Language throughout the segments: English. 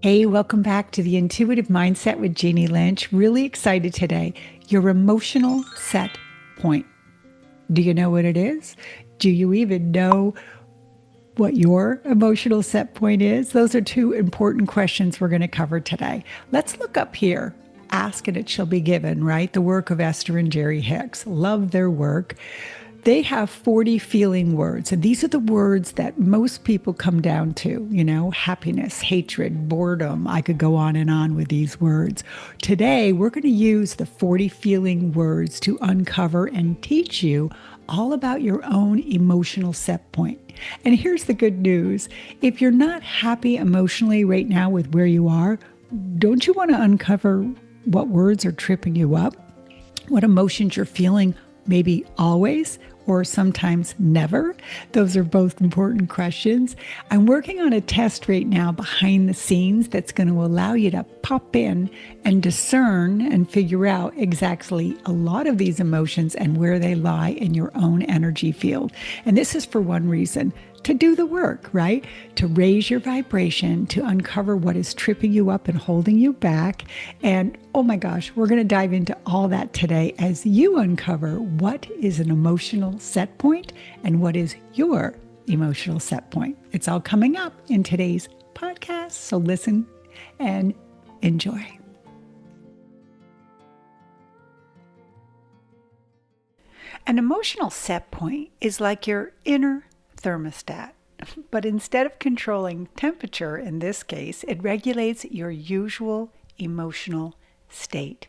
Hey, welcome back to the Intuitive Mindset with Jeannie Lynch. Really excited today. Your emotional set point. Do you know what it is? Do you even know what your emotional set point is? Those are two important questions we're going to cover today. Let's look up here. Ask and it shall be given, right? The work of Esther and Jerry Hicks. Love their work. They have 40 feeling words, and these are the words that most people come down to, happiness, hatred, boredom. I could go on with these words. Today, we're going to use the 40 feeling words to uncover and teach you all about your own emotional set point. And here's the good news. If you're not happy emotionally right now with where you are, don't you want to uncover what words are tripping you up? What emotions you're feeling, maybe always or sometimes never? Those are both important questions. I'm working on a test right now behind the scenes that's going to allow you to pop in and discern and figure out exactly a lot of these emotions and where they lie in your own energy field. And this is for one reason, to do the work, right? To raise your vibration, to uncover what is tripping you up and holding you back. And oh my gosh, we're going to dive into all that today as you uncover what is an emotional set point and what is your emotional set point. It's all coming up in today's podcast. So listen and enjoy. An emotional set point is like your inner thermostat, but instead of controlling temperature in this case, it regulates your usual emotional state.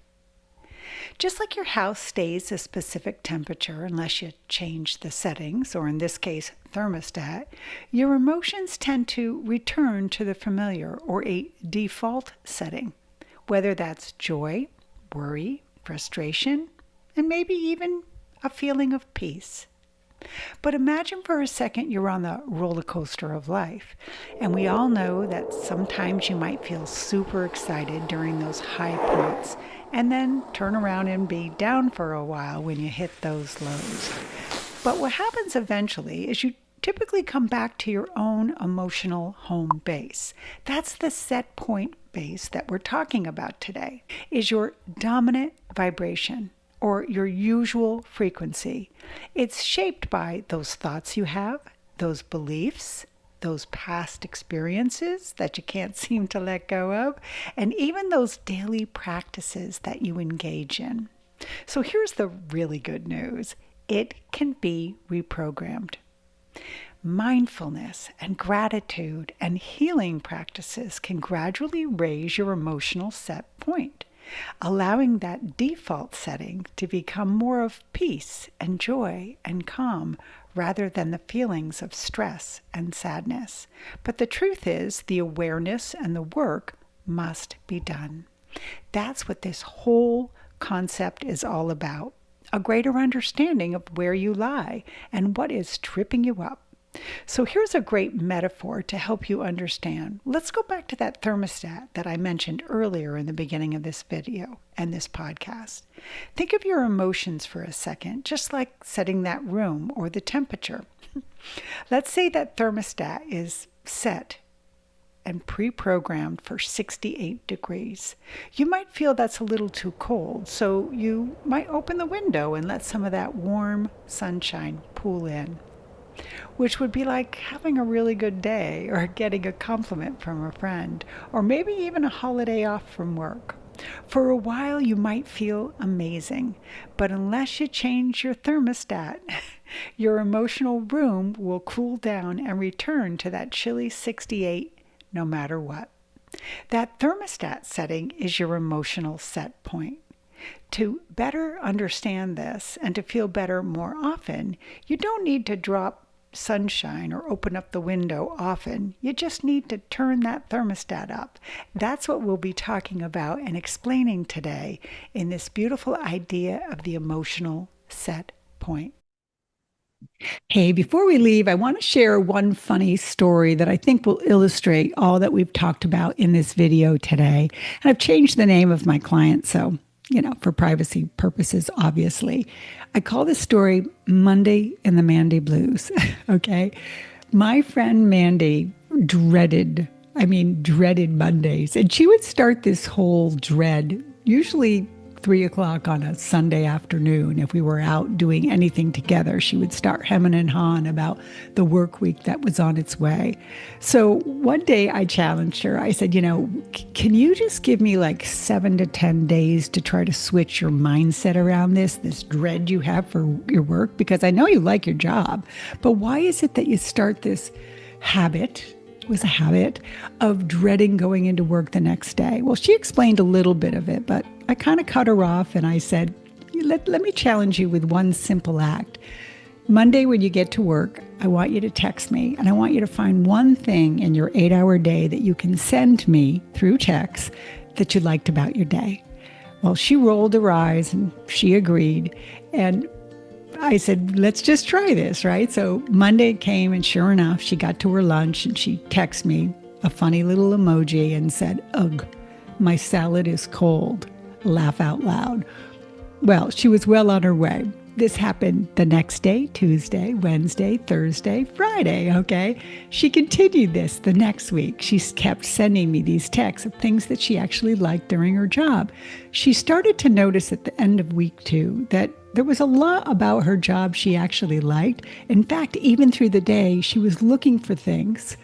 Just like your house stays a specific temperature unless you change the settings, or in this case, thermostat, your emotions tend to return to the familiar or a default setting, whether that's joy, worry, frustration, and maybe even a feeling of peace. But imagine for a second you're on the roller coaster of life. And we all know that sometimes you might feel super excited during those high points and then turn around and be down for a while when you hit those lows. But what happens eventually is you typically come back to your own emotional home base. That's the set point base that we're talking about today, is your dominant vibration, or your usual frequency. It's shaped by those thoughts you have, those beliefs, those past experiences that you can't seem to let go of, and even those daily practices that you engage in. So here's the really good news. It can be reprogrammed. Mindfulness and gratitude and healing practices can gradually raise your emotional set point, allowing that default setting to become more of peace and joy and calm rather than the feelings of stress and sadness. But the truth is, the awareness and the work must be done. That's what this whole concept is all about. A greater understanding of where you lie and what is tripping you up. So here's a great metaphor to help you understand. Let's go back to that thermostat that I mentioned earlier in the beginning of this video and this podcast. Think of your emotions for a second, just like setting that room or the temperature. Let's say that thermostat is set and pre-programmed for 68 degrees. You might feel that's a little too cold, so you might open the window and let some of that warm sunshine pool in, which would be like having a really good day or getting a compliment from a friend, or maybe even a holiday off from work. For a while, you might feel amazing, but unless you change your thermostat, your emotional room will cool down and return to that chilly 68 no matter what. That thermostat setting is your emotional set point. To better understand this and to feel better more often, you don't need to drop sunshine or open up the window often. You just need to turn that thermostat up. That's what we'll be talking about and explaining today in this beautiful idea of the emotional set point. Hey, before we leave, I want to share one funny story that I think will illustrate all that we've talked about in this video today. And I've changed the name of my client, so, for privacy purposes, obviously. I call this story Monday in the Mandy Blues, okay? My friend Mandy dreaded dreaded Mondays. And she would start this whole dread, usually 3 o'clock on a Sunday afternoon. If we were out doing anything together, she would start hemming and hawing about the work week that was on its way. So one day I challenged her. I said, can you just give me like 7 to 10 days to try to switch your mindset around this dread you have for your work? Because I know you like your job, but why is it that you start this habit? It was a habit of dreading going into work the next day. Well, she explained a little bit of it, but I kind of cut her off and I said, let me challenge you with one simple act. Monday, when you get to work, I want you to text me and I want you to find one thing in your 8-hour day that you can send me through text that you liked about your day. Well, she rolled her eyes and she agreed. And I said, let's just try this, right? So Monday came and sure enough, she got to her lunch and she texted me a funny little emoji and said, ugh, my salad is cold. Laugh out loud. Well, she was well on her way. This happened the next day, Tuesday, Wednesday, Thursday, Friday, okay? She continued this the next week. She kept sending me these texts of things that she actually liked during her job. She started to notice at the end of week 2 that there was a lot about her job she actually liked. In fact, even through the day, she was looking for things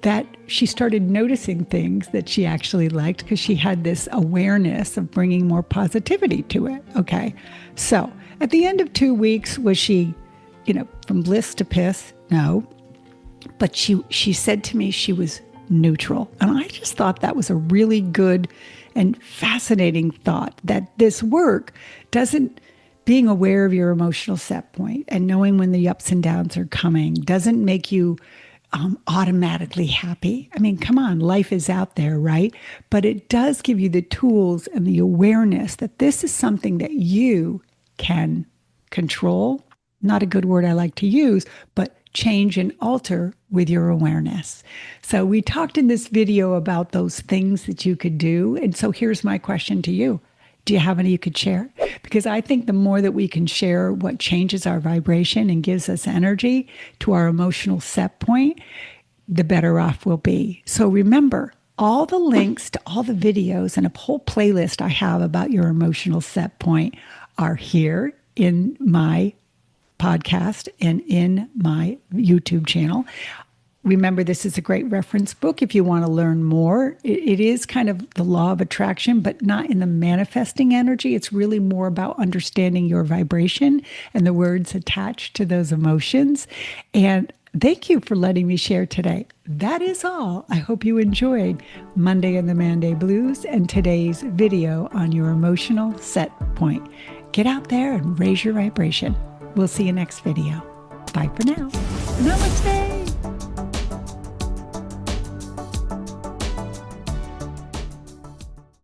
that she started noticing things that she actually liked because she had this awareness of bringing more positivity to it, okay? So at the end of 2 weeks, was she, from bliss to piss? No. But she said to me she was neutral. And I just thought that was a really good and fascinating thought, that this work being aware of your emotional set point and knowing when the ups and downs are coming doesn't make you automatically happy. Come on, life is out there, right? But it does give you the tools and the awareness that this is something that you can control. Not a good word I like to use, but change and alter with your awareness. So we talked in this video about those things that you could do. And so here's my question to you. Do you have any you could share? Because I think the more that we can share what changes our vibration and gives us energy to our emotional set point, the better off we'll be. So remember, all the links to all the videos and a whole playlist I have about your emotional set point are here in my podcast and in my YouTube channel. Remember, this is a great reference book if you want to learn more. It is kind of the law of attraction, but not in the manifesting energy. It's really more about understanding your vibration and the words attached to those emotions. And thank you for letting me share today. That is all. I hope you enjoyed Monday and the Mandy Blues and today's video on your emotional set point. Get out there and raise your vibration. We'll see you next video. Bye for now. Namaste.